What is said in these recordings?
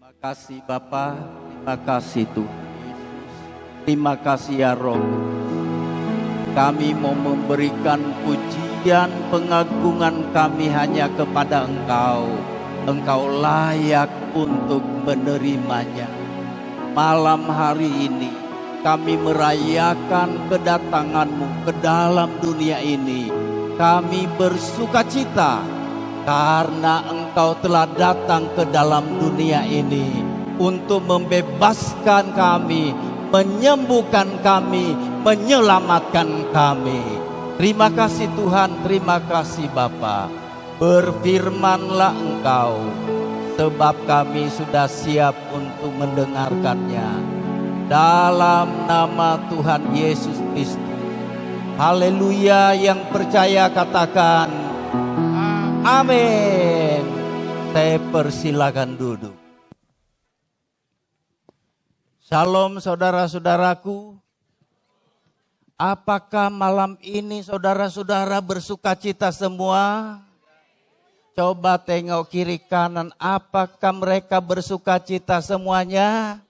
Terima kasih Bapa, terima kasih Tuhan Yesus, terima kasih ya Roh. Kami mau memberikan pujian pengagungan kami hanya kepada Engkau. Engkau layak untuk menerimanya. Malam hari ini kami merayakan kedatangan-Mu ke dalam dunia ini. Kami bersukacita karena Engkau telah datang ke dalam dunia ini untuk membebaskan kami, menyembuhkan kami, menyelamatkan kami. Terima kasih Tuhan, terima kasih Bapa. Berfirmanlah Engkau, sebab kami sudah siap untuk mendengarkannya. Dalam nama Tuhan Yesus Kristus. Haleluya, yang percaya katakan amin. Saya persilakan duduk. Shalom saudara-saudaraku. Apakah malam ini saudara-saudara bersukacita semua? Coba tengok kiri kanan, apakah mereka bersukacita semuanya?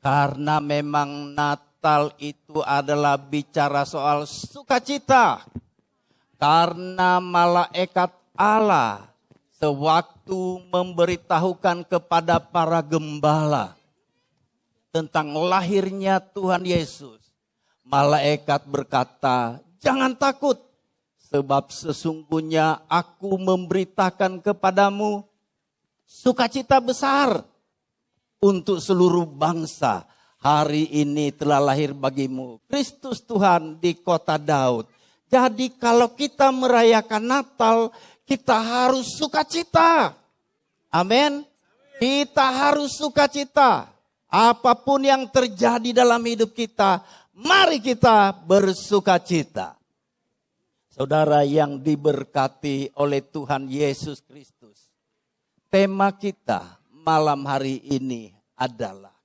Karena memang Natal itu adalah bicara soal sukacita. Karena malaikat Allah sewaktu memberitahukan kepada para gembala tentang lahirnya Tuhan Yesus, malaikat berkata, "Jangan takut, sebab sesungguhnya aku memberitakan kepadamu sukacita besar untuk seluruh bangsa. Hari ini telah lahir bagimu Kristus Tuhan di kota Daud." Jadi kalau kita merayakan Natal, kita harus sukacita. Amin. Kita harus sukacita. Apapun yang terjadi dalam hidup kita, mari kita bersukacita. Saudara yang diberkati oleh Tuhan Yesus Kristus. Tema kita malam hari ini adalah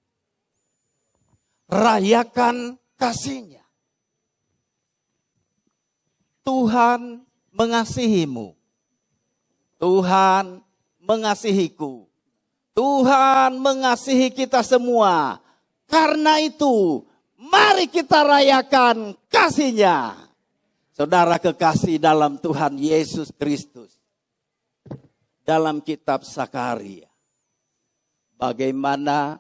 rayakan kasih-Nya. Tuhan mengasihimu. Tuhan mengasihiku. Tuhan mengasihi kita semua. Karena itu, mari kita rayakan kasih-Nya. Saudara kekasih dalam Tuhan Yesus Kristus. Dalam kitab Sakaria. Bagaimana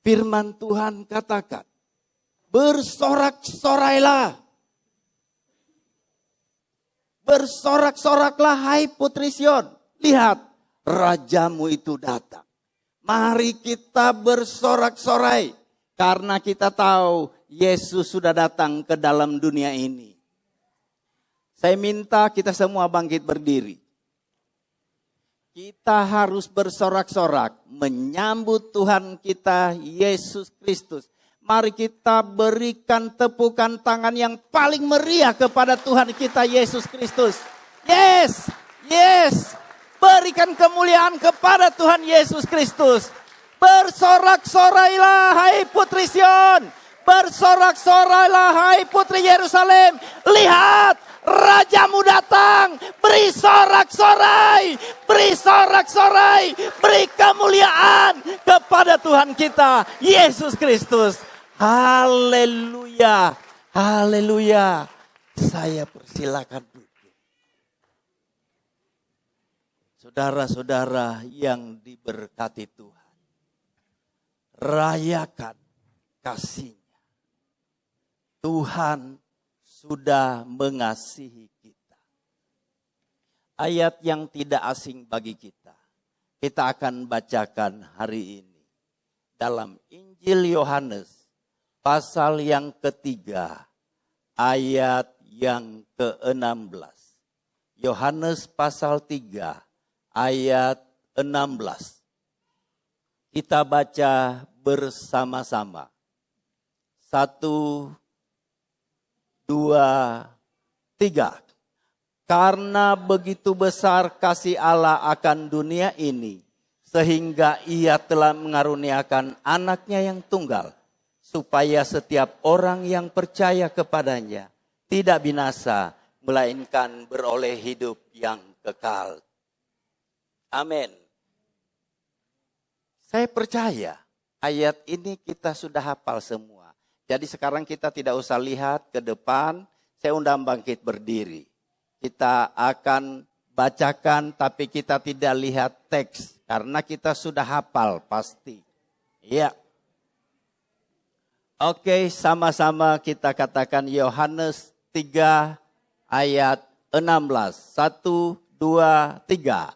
firman Tuhan katakan. Bersorak-sorailah. Bersorak-soraklah hai putri Sion. Lihat, rajamu itu datang. Mari kita bersorak-sorai. Karena kita tahu Yesus sudah datang ke dalam dunia ini. Saya minta kita semua bangkit berdiri. Kita harus bersorak-sorak menyambut Tuhan kita Yesus Kristus. Mari kita berikan tepukan tangan yang paling meriah kepada Tuhan kita Yesus Kristus. Yes, yes. Berikan kemuliaan kepada Tuhan Yesus Kristus. Bersorak-sorailah hai putri Sion. Bersorak-sorailah hai putri Yerusalem. Lihat, rajamu datang. Beri sorak-sorai. Beri sorak-sorai. Beri kemuliaan kepada Tuhan kita Yesus Kristus. Haleluya. Haleluya. Saya persilakan duduk. Saudara-saudara yang diberkati Tuhan. Rayakan kasih-Nya. Tuhan sudah mengasihi kita. Ayat yang tidak asing bagi kita. Kita akan bacakan hari ini. Dalam Injil Yohanes. Pasal yang ketiga, ayat yang ke-16. Yohanes pasal 3, ayat 16. Kita baca bersama-sama. 1, 2, 3. Karena begitu besar kasih Allah akan dunia ini, sehingga Ia telah mengaruniakan anaknya yang tunggal, supaya setiap orang yang percaya kepadanya tidak binasa, melainkan beroleh hidup yang kekal. Amin. Saya percaya ayat ini kita sudah hafal semua. Jadi sekarang kita tidak usah lihat ke depan. Saya undang bangkit berdiri. Kita akan bacakan tapi kita tidak lihat teks. Karena kita sudah hafal pasti. Iya. Oke, sama-sama kita katakan Yohanes 3 ayat 16. 1, 2, 3.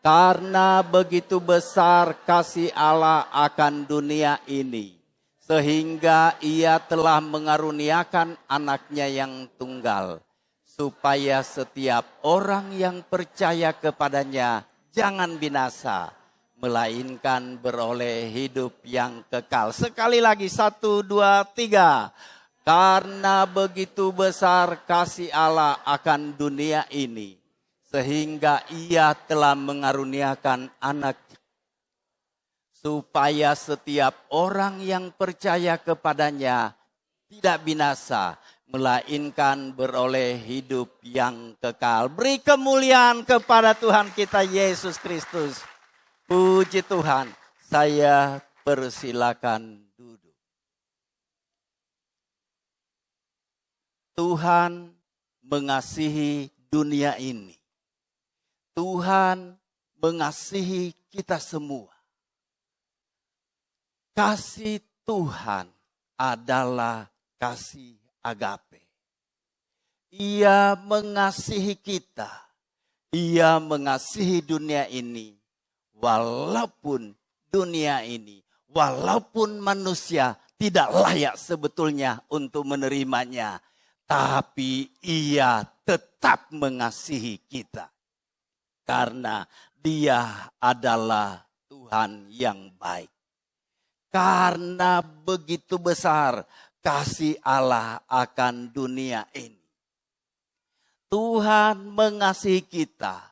Karena begitu besar kasih Allah akan dunia ini, sehingga ia telah mengaruniakan anaknya yang tunggal, supaya setiap orang yang percaya kepadanya jangan binasa, melainkan beroleh hidup yang kekal. Sekali lagi, 1, 2, 3. Karena begitu besar kasih Allah akan dunia ini, sehingga ia telah mengaruniakan anak, supaya setiap orang yang percaya kepadanya tidak binasa, melainkan beroleh hidup yang kekal. Beri kemuliaan kepada Tuhan kita Yesus Kristus. Puji Tuhan, saya persilakan duduk. Tuhan mengasihi dunia ini. Tuhan mengasihi kita semua. Kasih Tuhan adalah kasih agape. Ia mengasihi kita. Ia mengasihi dunia ini. Walaupun dunia ini, walaupun manusia tidak layak sebetulnya untuk menerimanya, tapi ia tetap mengasihi kita. Karena dia adalah Tuhan yang baik. Karena begitu besar kasih Allah akan dunia ini. Tuhan mengasihi kita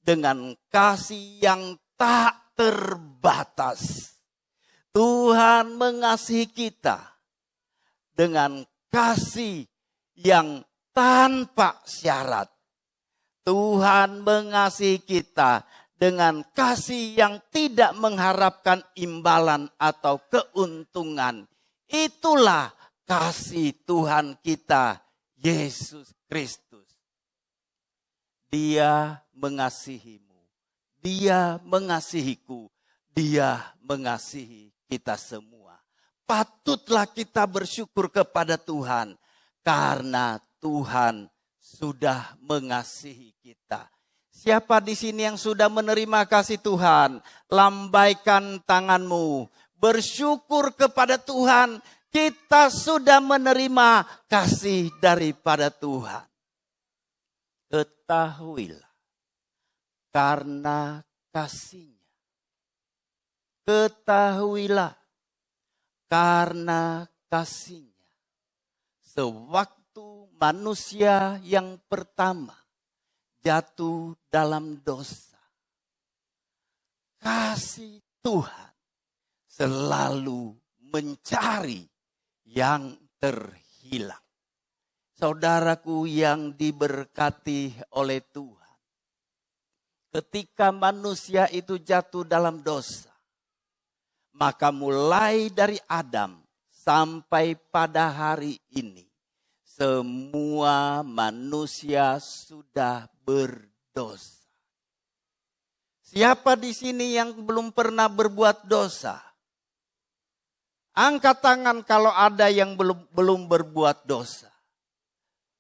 dengan kasih yang tak terbatas. Tuhan mengasihi kita dengan kasih yang tanpa syarat. Tuhan mengasihi kita dengan kasih yang tidak mengharapkan imbalan atau keuntungan. Itulah kasih Tuhan kita, Yesus Kristus. Dia mengasihimu. Dia mengasihiku, dia mengasihi kita semua. Patutlah kita bersyukur kepada Tuhan, karena Tuhan sudah mengasihi kita. Siapa di sini yang sudah menerima kasih Tuhan? Lambaikan tanganmu, bersyukur kepada Tuhan, kita sudah menerima kasih daripada Tuhan. Ketahuilah. Karena kasih-Nya. Ketahuilah, karena kasih-Nya. Sewaktu manusia yang pertama jatuh dalam dosa, kasih Tuhan selalu mencari yang terhilang. Saudaraku yang diberkati oleh Tuhan. Ketika manusia itu jatuh dalam dosa, maka mulai dari Adam sampai pada hari ini, semua manusia sudah berdosa. Siapa di sini yang belum pernah berbuat dosa? Angkat tangan kalau ada yang belum berbuat dosa.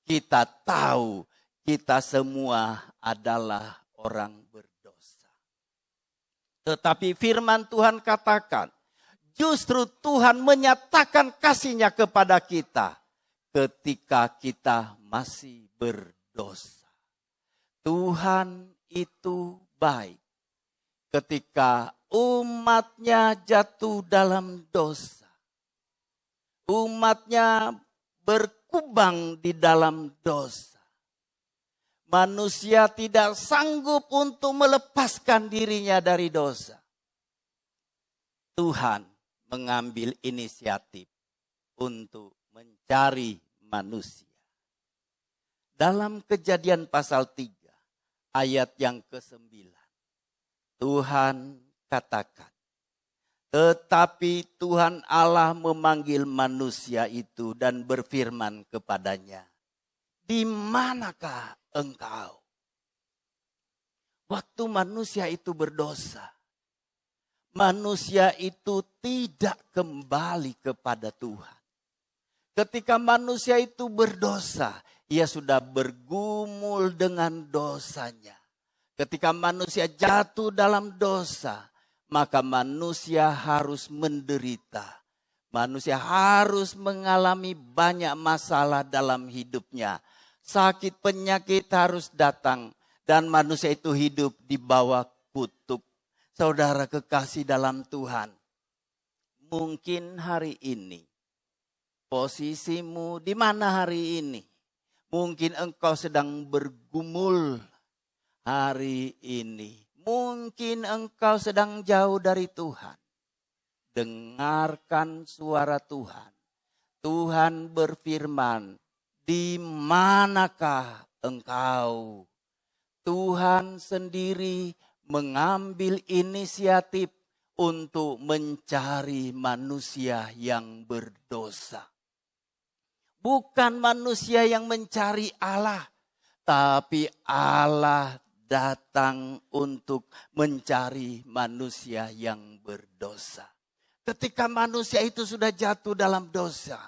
Kita tahu kita semua adalah orang berdosa. Tetapi firman Tuhan katakan, justru Tuhan menyatakan kasih-Nya kepada kita ketika kita masih berdosa. Tuhan itu baik. Ketika umat-Nya jatuh dalam dosa, umat-Nya berkubang di dalam dosa. Manusia tidak sanggup untuk melepaskan dirinya dari dosa. Tuhan mengambil inisiatif untuk mencari manusia. Dalam Kejadian pasal 3 ayat yang ke-9. Tuhan katakan, Tetapi Tuhan Allah memanggil manusia itu dan berfirman kepadanya, "Di manakah engkau?" Waktu manusia itu berdosa, manusia itu tidak kembali kepada Tuhan. Ketika manusia itu berdosa, ia sudah bergumul dengan dosanya. Ketika manusia jatuh dalam dosa, maka manusia harus menderita. Manusia harus mengalami banyak masalah dalam hidupnya. Sakit penyakit harus datang. Dan manusia itu hidup di bawah kutuk. Saudara kekasih dalam Tuhan. Mungkin hari ini. Posisimu di mana hari ini? Mungkin engkau sedang bergumul hari ini. Mungkin engkau sedang jauh dari Tuhan. Dengarkan suara Tuhan. Tuhan berfirman, "Di manakah engkau?" Tuhan sendiri mengambil inisiatif untuk mencari manusia yang berdosa. Bukan manusia yang mencari Allah, tapi Allah datang untuk mencari manusia yang berdosa. Ketika manusia itu sudah jatuh dalam dosa,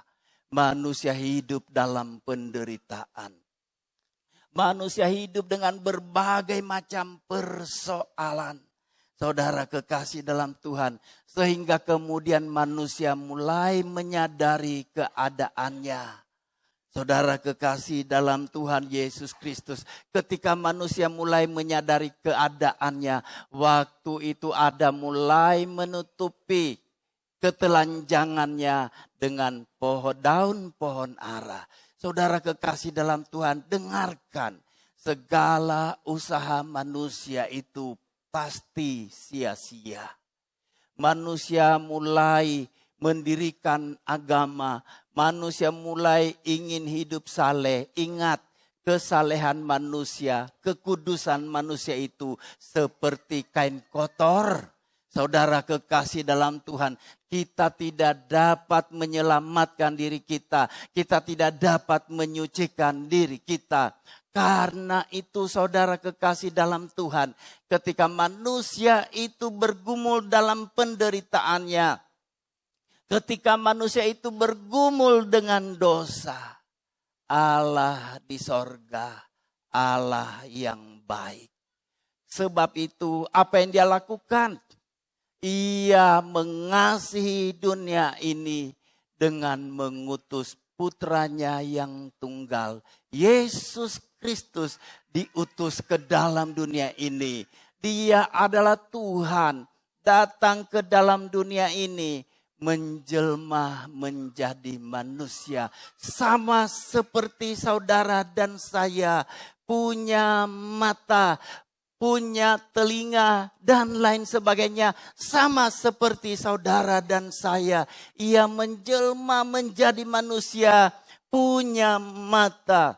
manusia hidup dalam penderitaan. Manusia hidup dengan berbagai macam persoalan. Saudara kekasih dalam Tuhan. Sehingga kemudian manusia mulai menyadari keadaannya. Saudara kekasih dalam Tuhan Yesus Kristus. Ketika manusia mulai menyadari keadaannya. Waktu itu Adam mulai menutupi ketelanjangannya dengan daun pohon ara. Saudara kekasih dalam Tuhan, dengarkan, segala usaha manusia itu pasti sia-sia. Manusia mulai mendirikan agama, manusia mulai ingin hidup saleh. Ingat, kesalehan manusia, kekudusan manusia itu seperti kain kotor. Saudara kekasih dalam Tuhan, kita tidak dapat menyelamatkan diri kita. Kita tidak dapat menyucikan diri kita. Karena itu saudara kekasih dalam Tuhan, ketika manusia itu bergumul dalam penderitaannya. Ketika manusia itu bergumul dengan dosa. Allah di sorga, Allah yang baik. Sebab itu apa yang dia lakukan? Ia mengasihi dunia ini dengan mengutus putranya yang tunggal. Yesus Kristus diutus ke dalam dunia ini. Dia adalah Tuhan datang ke dalam dunia ini. Menjelma menjadi manusia. Sama seperti saudara dan saya punya mata, punya telinga dan lain sebagainya. Sama seperti saudara dan saya. Ia menjelma menjadi manusia, punya mata.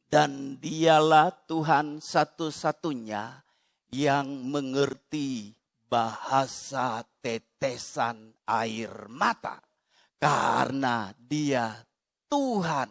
Dan dialah Tuhan satu-satunya yang mengerti bahasa tetesan air mata. Karena dia Tuhan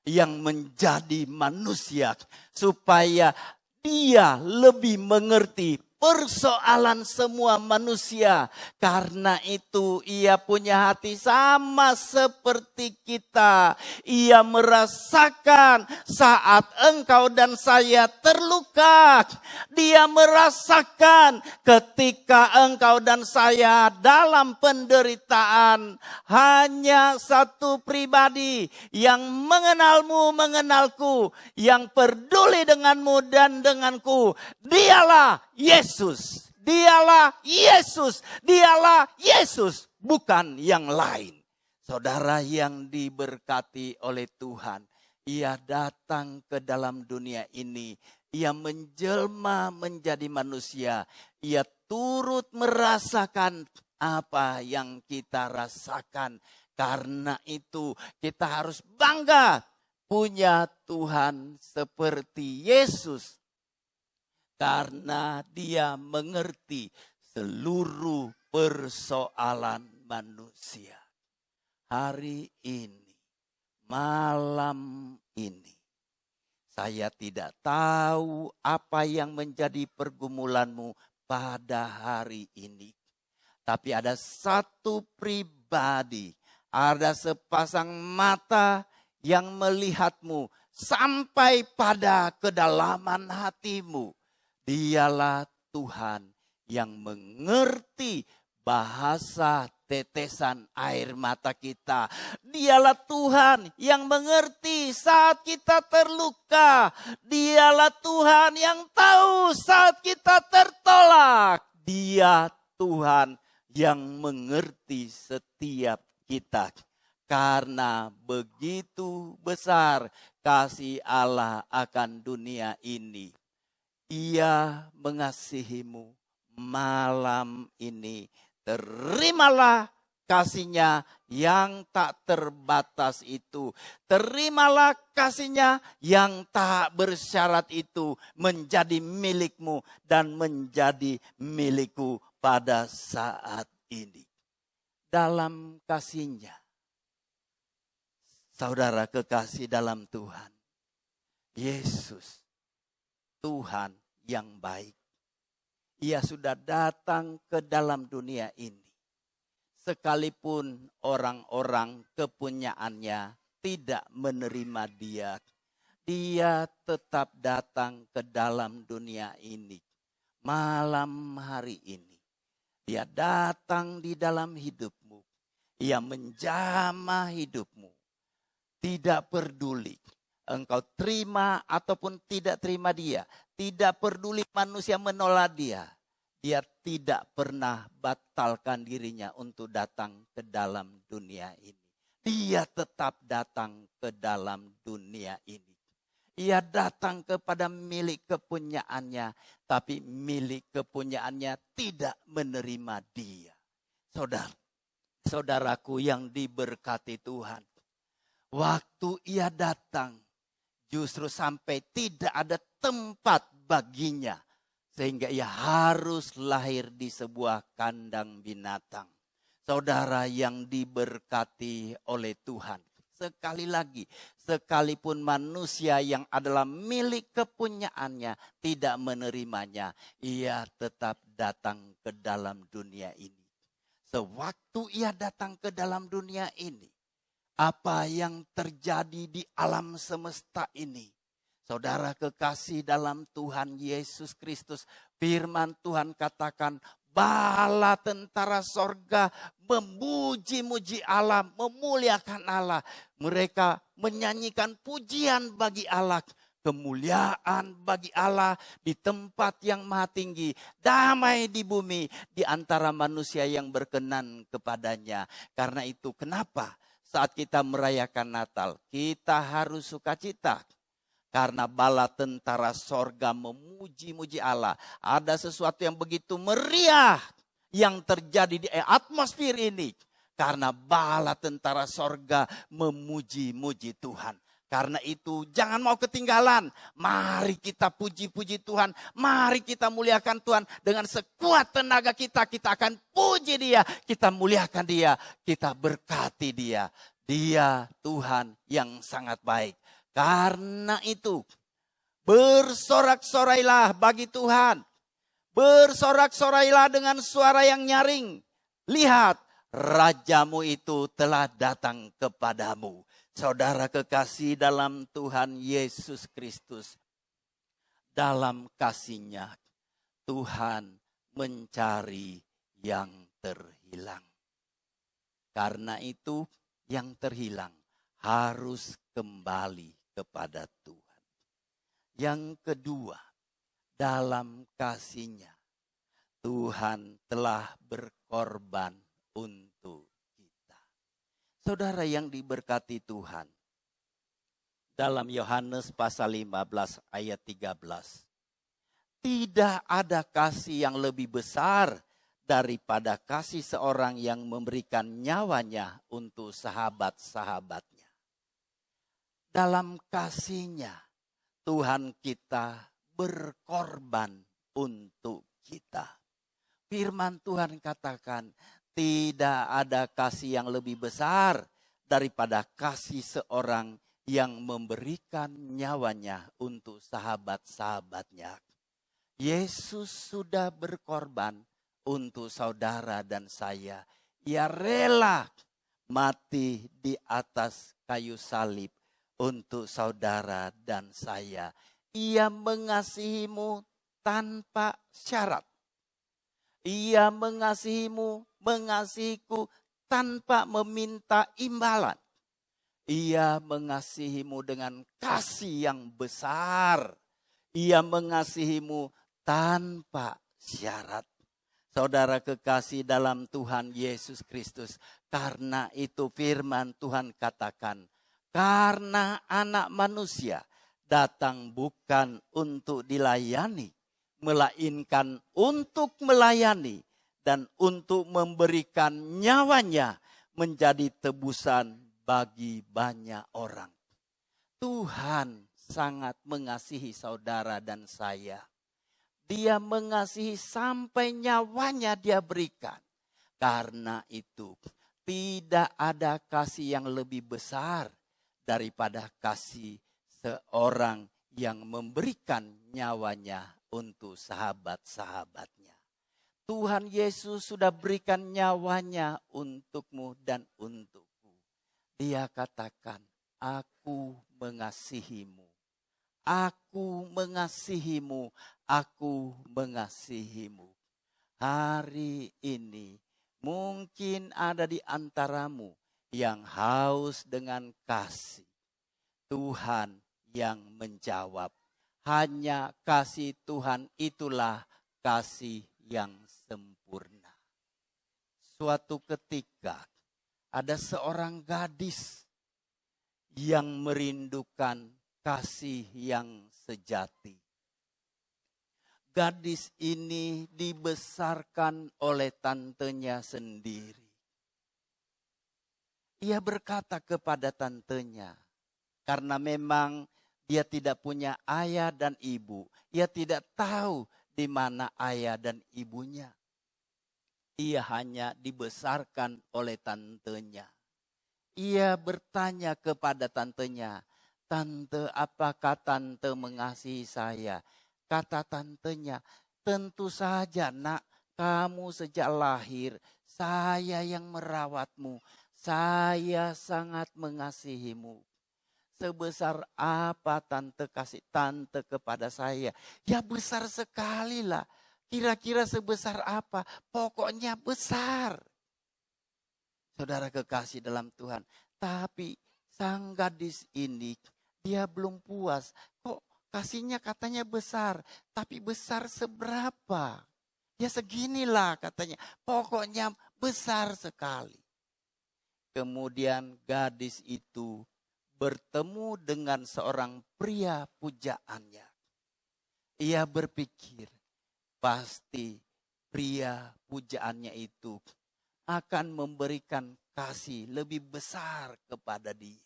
yang menjadi manusia. Supaya dia lebih mengerti persoalan semua manusia. Karena itu ia punya hati sama seperti kita. Ia merasakan saat engkau dan saya terluka. Dia merasakan ketika engkau dan saya dalam penderitaan. Hanya satu pribadi yang mengenalmu, mengenalku. Yang peduli denganmu dan denganku. Dialah Yesus. Dialah Yesus. Dialah Yesus. Bukan yang lain. Saudara yang diberkati oleh Tuhan. Ia datang ke dalam dunia ini. Ia menjelma menjadi manusia. Ia turut merasakan apa yang kita rasakan. Karena itu kita harus bangga punya Tuhan seperti Yesus. Karena dia mengerti seluruh persoalan manusia. Hari ini, malam ini, saya tidak tahu apa yang menjadi pergumulanmu pada hari ini. Tapi ada satu pribadi, ada sepasang mata yang melihatmu sampai pada kedalaman hatimu. Dialah Tuhan yang mengerti bahasa tetesan air mata kita. Dialah Tuhan yang mengerti saat kita terluka. Dialah Tuhan yang tahu saat kita tertolak. Dia Tuhan yang mengerti setiap kita. Karena begitu besar kasih Allah akan dunia ini. Ia mengasihimu malam ini. Terimalah kasih-Nya yang tak terbatas itu. Terimalah kasih-Nya yang tak bersyarat itu menjadi milikmu dan menjadi milikku pada saat ini. Dalam kasih-Nya, saudara kekasih dalam Tuhan, Yesus, Tuhan yang baik. Ia sudah datang ke dalam dunia ini. Sekalipun orang-orang kepunyaannya tidak menerima dia. Dia tetap datang ke dalam dunia ini. Malam hari ini. Dia datang di dalam hidupmu. Ia menjamah hidupmu. Tidak peduli engkau terima ataupun tidak terima dia. Tidak peduli manusia menolak dia. Dia tidak pernah batalkan dirinya untuk datang ke dalam dunia ini. Dia tetap datang ke dalam dunia ini. Ia datang kepada milik kepunyaannya. Tapi milik kepunyaannya tidak menerima dia. Saudaraku yang diberkati Tuhan. Waktu ia datang. Justru sampai tidak ada tempat baginya. Sehingga ia harus lahir di sebuah kandang binatang. Saudara yang diberkati oleh Tuhan. Sekali lagi, sekalipun manusia yang adalah milik kepunyaannya tidak menerimanya. Ia tetap datang ke dalam dunia ini. Sewaktu ia datang ke dalam dunia ini. Apa yang terjadi di alam semesta ini. Saudara kekasih dalam Tuhan Yesus Kristus. Firman Tuhan katakan bala tentara sorga memuji-muji Allah, memuliakan Allah. Mereka menyanyikan pujian bagi Allah. Kemuliaan bagi Allah di tempat yang maha tinggi. Damai di bumi di antara manusia yang berkenan kepadanya. Karena itu kenapa? Saat kita merayakan Natal, kita harus sukacita. Karena bala tentara sorga memuji-muji Allah. Ada sesuatu yang begitu meriah yang terjadi di atmosfer ini. Karena bala tentara sorga memuji-muji Tuhan. Karena itu jangan mau ketinggalan. Mari kita puji-puji Tuhan. Mari kita muliakan Tuhan. Dengan sekuat tenaga kita akan puji Dia. Kita muliakan Dia. Kita berkati Dia. Dia Tuhan yang sangat baik. Karena itu bersorak-sorailah bagi Tuhan. Bersorak-sorailah dengan suara yang nyaring. Lihat, Rajamu itu telah datang kepadamu. Saudara kekasih dalam Tuhan Yesus Kristus. Dalam kasih-Nya Tuhan mencari yang terhilang. Karena itu yang terhilang harus kembali kepada Tuhan. Yang kedua, dalam kasih-Nya Tuhan telah berkorban untuk saudara yang diberkati Tuhan. Dalam Yohanes pasal 15 ayat 13. Tidak ada kasih yang lebih besar daripada kasih seorang yang memberikan nyawanya untuk sahabat-sahabatnya. Dalam kasih-Nya Tuhan kita berkorban untuk kita. Firman Tuhan katakan, tidak ada kasih yang lebih besar daripada kasih seorang yang memberikan nyawanya untuk sahabat-sahabatnya. Yesus sudah berkorban untuk saudara dan saya. Ia rela mati di atas kayu salib untuk saudara dan saya. Ia mengasihimu tanpa syarat. Ia mengasihimu, mengasihiku tanpa meminta imbalan. Ia mengasihimu dengan kasih yang besar. Ia mengasihimu tanpa syarat. Saudara kekasih dalam Tuhan Yesus Kristus. Karena itu firman Tuhan katakan. Karena anak manusia datang bukan untuk dilayani. Melainkan untuk melayani. Dan untuk memberikan nyawanya menjadi tebusan bagi banyak orang. Tuhan sangat mengasihi saudara dan saya. Dia mengasihi sampai nyawanya dia berikan. Karena itu tidak ada kasih yang lebih besar daripada kasih seorang yang memberikan nyawanya untuk sahabat-sahabatnya. Tuhan Yesus sudah berikan nyawanya untukmu dan untukku. Dia katakan, aku mengasihimu. Aku mengasihimu. Aku mengasihimu. Hari ini mungkin ada di antaramu yang haus dengan kasih. Tuhan yang menjawab. Hanya kasih Tuhan itulah kasih yang sempurna. Suatu ketika ada seorang gadis yang merindukan kasih yang sejati. Gadis ini dibesarkan oleh tantenya sendiri. Ia berkata kepada tantenya, karena memang dia tidak punya ayah dan ibu. Ia tidak tahu di mana ayah dan ibunya. Ia hanya dibesarkan oleh tantenya. Ia bertanya kepada tantenya, "Tante, apakah tante mengasihi saya?" Kata tantenya, "Tentu saja nak, kamu sejak lahir, saya yang merawatmu. Saya sangat mengasihimu. Sebesar apa tante kasih tante kepada saya?" Ya besar sekali lah. Kira-kira sebesar apa? Pokoknya besar. Saudara kekasih dalam Tuhan. Tapi sang gadis ini dia belum puas. Kok kasihnya katanya besar. Tapi besar seberapa? Ya seginilah katanya. Pokoknya besar sekali. Kemudian gadis itu bertemu dengan seorang pria pujaannya. Ia berpikir, pasti pria pujaannya itu akan memberikan kasih lebih besar kepada dia.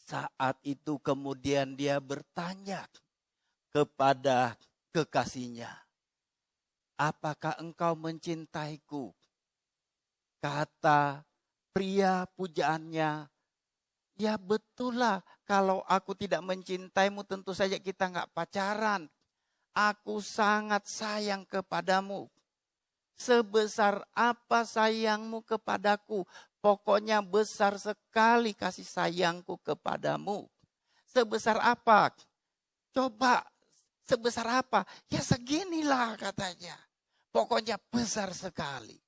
Saat itu kemudian dia bertanya kepada kekasihnya, "Apakah engkau mencintaiku?" Kata pria pujaannya, "Ya betul lah, kalau aku tidak mencintaimu tentu saja kita nggak pacaran. Aku sangat sayang kepadamu. Sebesar apa sayangmu kepadaku? Pokoknya besar sekali kasih sayangku kepadamu. Sebesar apa? Coba sebesar apa? Ya seginilah katanya. Pokoknya besar sekali."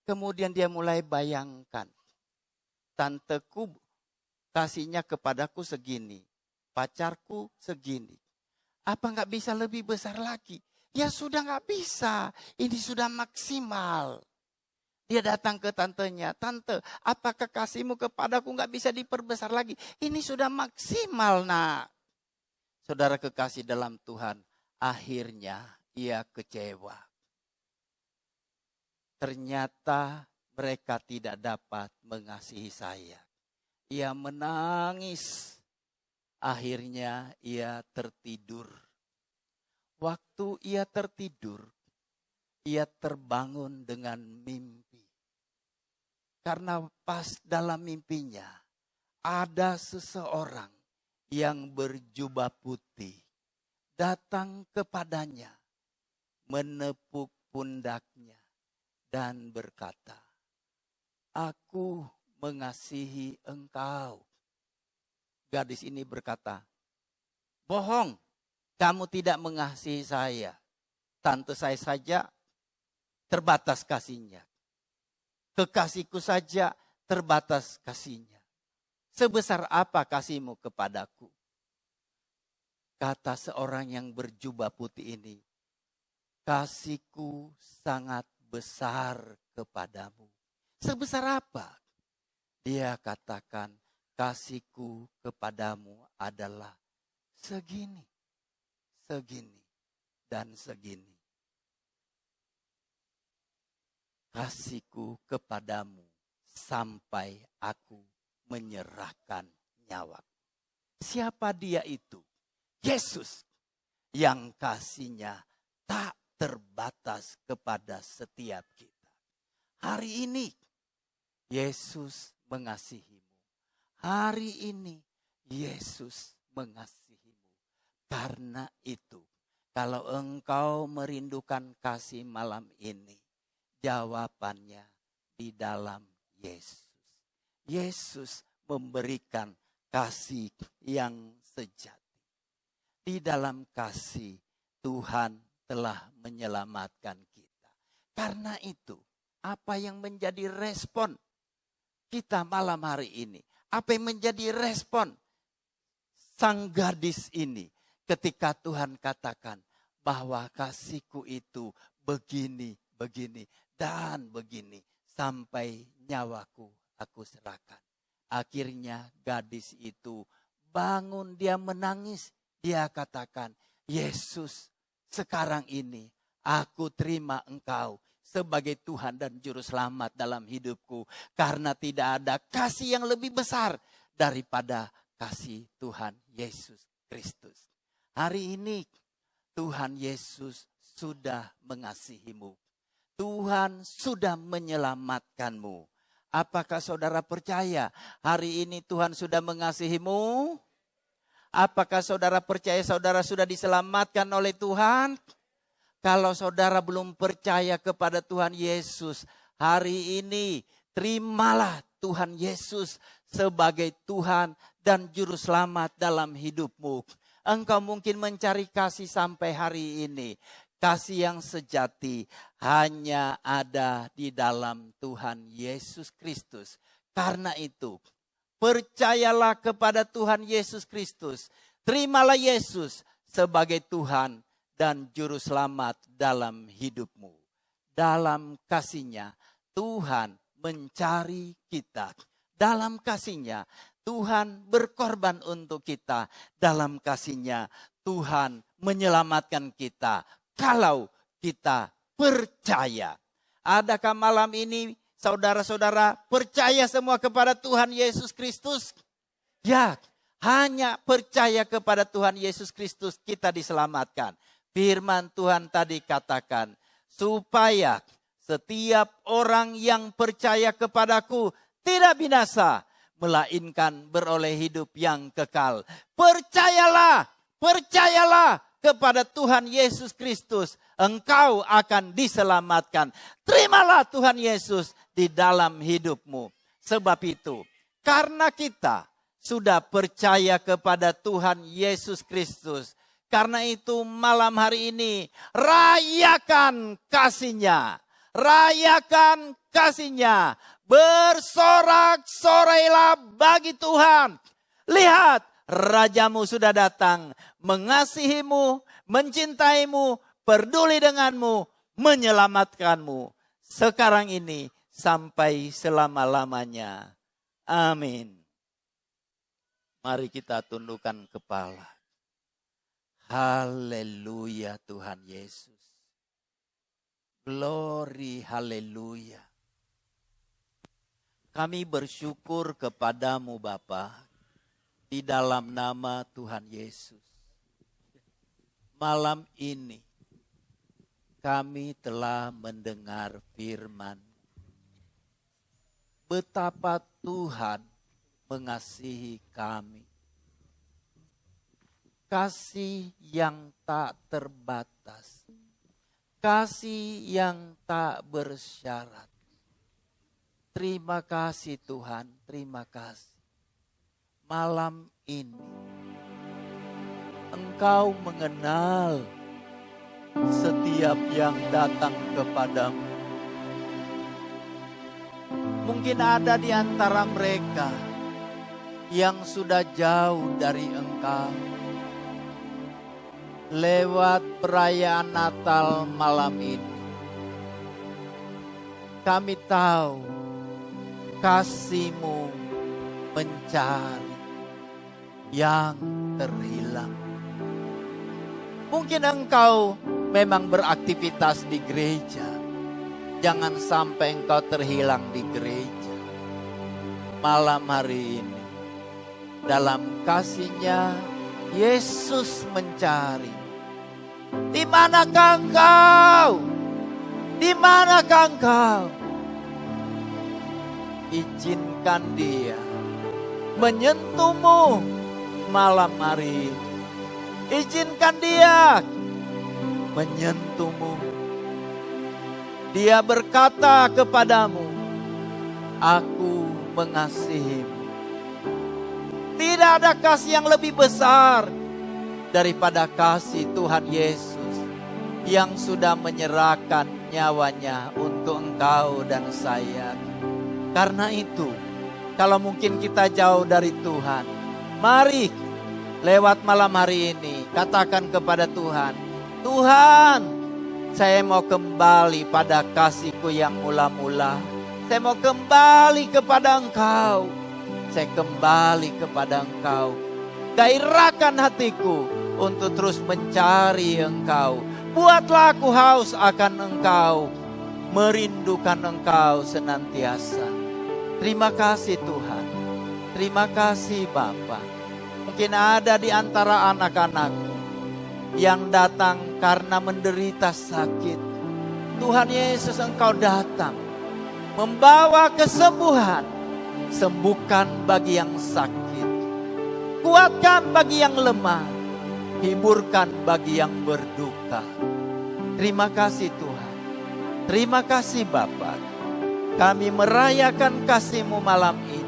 Kemudian dia mulai bayangkan. Tanteku kasihnya kepadaku segini. Pacarku segini. Apa nggak bisa lebih besar lagi? Ya sudah nggak bisa. Ini sudah maksimal. Dia datang ke tantenya. "Tante, apakah kasihmu kepadaku nggak bisa diperbesar lagi? Ini sudah maksimal nak." Saudara kekasih dalam Tuhan. Akhirnya ia kecewa. Ternyata mereka tidak dapat mengasihi saya. Ia menangis. Akhirnya ia tertidur. Waktu ia tertidur, ia terbangun dengan mimpi. Karena pas dalam mimpinya ada seseorang yang berjubah putih datang kepadanya, menepuk pundaknya dan berkata, "Aku mengasihi engkau." Gadis ini berkata, "Bohong, kamu tidak mengasihi saya. Tante saya saja terbatas kasihnya. Kekasihku saja terbatas kasihnya. Sebesar apa kasihmu kepadaku?" Kata seorang yang berjubah putih ini, "Kasihku sangat besar kepadamu." Sebesar apa? Dia katakan, "Kasihku kepadamu adalah segini, segini, dan segini. Kasihku kepadamu sampai aku menyerahkan nyawaku." Siapa dia itu? Yesus yang kasihnya tak terbatas kepada setiap kita. Hari ini Yesus mengasihimu. Hari ini Yesus mengasihimu. Karena itu, kalau engkau merindukan kasih malam ini, jawabannya di dalam Yesus. Yesus memberikan kasih yang sejati. Di dalam kasih Tuhan telah menyelamatkan kita. Karena itu, apa yang menjadi respon kita malam hari ini? Apa yang menjadi respon sang gadis ini ketika Tuhan katakan bahwa kasihku itu begini, begini, dan begini. Sampai nyawaku aku serahkan. Akhirnya gadis itu bangun, dia menangis. Dia katakan, "Yesus, sekarang ini aku terima engkau sebagai Tuhan dan Juru Selamat dalam hidupku. Karena tidak ada kasih yang lebih besar daripada kasih Tuhan Yesus Kristus." Hari ini Tuhan Yesus sudah mengasihimu. Tuhan sudah menyelamatkanmu. Apakah saudara percaya hari ini Tuhan sudah mengasihimu? Apakah saudara percaya saudara sudah diselamatkan oleh Tuhan? Kalau saudara belum percaya kepada Tuhan Yesus, hari ini terimalah Tuhan Yesus sebagai Tuhan dan Juru Selamat dalam hidupmu. Engkau mungkin mencari kasih sampai hari ini. Kasih yang sejati hanya ada di dalam Tuhan Yesus Kristus. Karena itu, percayalah kepada Tuhan Yesus Kristus. Terimalah Yesus sebagai Tuhan dan Juru Selamat dalam hidupmu. Dalam kasih-Nya, Tuhan mencari kita. Dalam kasih-Nya, Tuhan berkorban untuk kita. Dalam kasih-Nya, Tuhan menyelamatkan kita. Kalau kita percaya. Adakah malam ini saudara-saudara percaya semua kepada Tuhan Yesus Kristus? Ya, hanya percaya kepada Tuhan Yesus Kristus kita diselamatkan. Firman Tuhan tadi katakan, supaya setiap orang yang percaya kepadaku tidak binasa, melainkan beroleh hidup yang kekal. Percayalah, percayalah kepada Tuhan Yesus Kristus, engkau akan diselamatkan. Terimalah Tuhan Yesus di dalam hidupmu. Sebab itu, karena kita sudah percaya kepada Tuhan Yesus Kristus, karena itu malam hari ini rayakan kasih-Nya. Rayakan kasih-Nya. Bersorak-sorailah bagi Tuhan. Lihat, Rajamu sudah datang, mengasihimu, mencintaimu, peduli denganmu, menyelamatkanmu. Sekarang ini sampai selama-lamanya. Amin. Mari kita tundukkan kepala. Haleluya Tuhan Yesus. Glory, haleluya. Kami bersyukur kepadamu Bapa. Di dalam nama Tuhan Yesus. Malam ini kami telah mendengar firman. Betapa Tuhan mengasihi kami. Kasih yang tak terbatas. Kasih yang tak bersyarat. Terima kasih Tuhan, terima kasih. Malam ini Engkau mengenal setiap yang datang kepadamu. Mungkin ada di antara mereka yang sudah jauh dari Engkau. Lewat perayaan Natal malam ini, kami tahu kasih-Mu mencari yang terhilang. Mungkin engkau memang beraktivitas di gereja. Jangan sampai engkau terhilang di gereja. Malam hari ini, dalam kasih-Nya, Yesus mencari. Di manakah engkau? Di manakah engkau? Izinkan Dia menyentuhmu malam hari ini. Izinkan Dia menyentuhmu. Dia berkata kepadamu, aku mengasihimu. Tidak ada kasih yang lebih besar daripada kasih Tuhan Yesus yang sudah menyerahkan nyawanya untuk engkau dan saya. Karena itu, kalau mungkin kita jauh dari Tuhan, mari lewat malam hari ini katakan kepada Tuhan, Tuhan, saya mau kembali pada kasih-Ku yang mula-mula. Saya mau kembali kepada Engkau. Saya kembali kepada Engkau. Gairahkan hatiku untuk terus mencari Engkau. Buatlah aku haus akan Engkau. Merindukan Engkau senantiasa. Terima kasih Tuhan. Terima kasih Bapa. Mungkin ada di antara anak-anakku yang datang karena menderita sakit. Tuhan Yesus, Engkau datang membawa kesembuhan. Sembuhkan bagi yang sakit. Kuatkan bagi yang lemah. Hiburkan bagi yang berduka. Terima kasih Tuhan. Terima kasih Bapa. Kami merayakan kasih-Mu malam ini.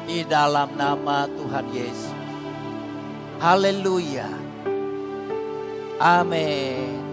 Di dalam nama Tuhan Yesus. Haleluya. Amin.